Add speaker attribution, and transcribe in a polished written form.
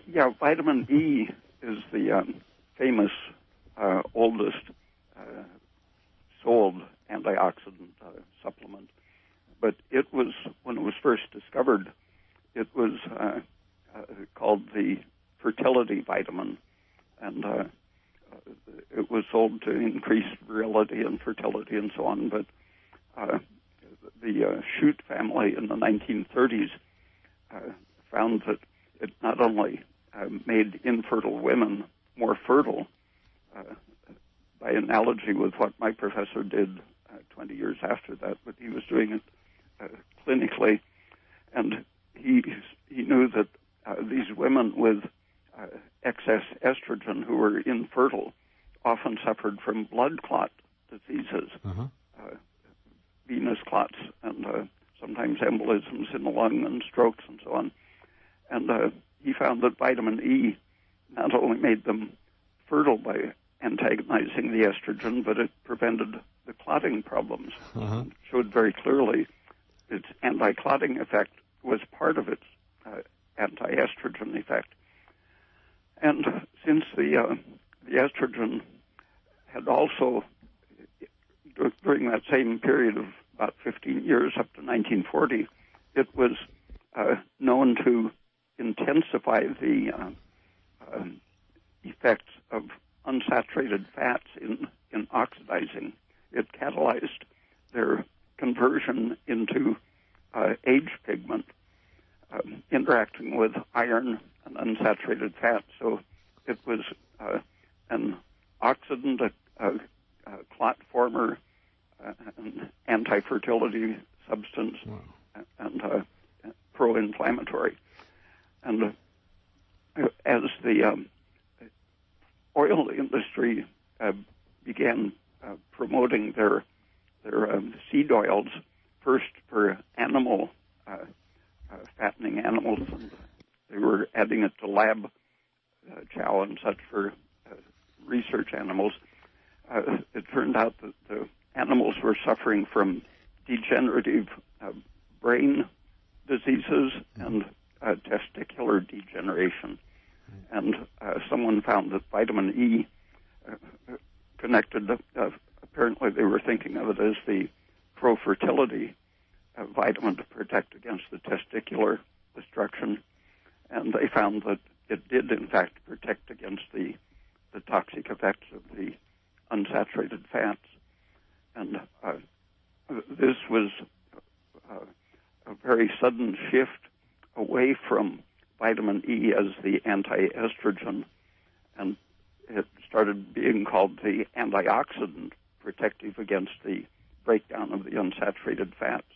Speaker 1: Yeah, vitamin E is the famous oldest sold antioxidant supplement. But it was, when it was first discovered, it was called the fertility vitamin, and it was sold to increase virility and fertility and so on. But the Shute family in the 1930s found that it not only made infertile women more fertile, by analogy with what my professor did 20 years after that, but he was doing it clinically, and he knew that these women with excess estrogen who were infertile often suffered from blood clot diseases, venous clots, and sometimes embolisms in the lung and strokes and so on. And he found that vitamin E not only made them fertile by antagonizing the estrogen, but it prevented the clotting problems. It showed very clearly its anti-clotting effect was part of its anti-estrogen effect. And since the estrogen had also, during that same period of about 15 years up to 1940, it was known to intensify the effects of unsaturated fats in oxidizing. It catalyzed their conversion into age pigment, interacting with iron and unsaturated fat. So it was an oxidant, a clot former, an anti-fertility substance, and pro-inflammatory. And as the oil industry began promoting their seed oils, first for animal fattening animals, and they were adding it to lab chow and such for research animals. It turned out that the animals were suffering from degenerative brain diseases and testicular degeneration. And someone found that vitamin E connected, apparently they were thinking of it as the pro-fertility vitamin to protect against the testicular destruction. And they found that it did, in fact, protect against the toxic effects of the unsaturated fats. And this was a very sudden shift away from vitamin E as the anti-estrogen, and it started being called the antioxidant, protective against the breakdown of the unsaturated fats.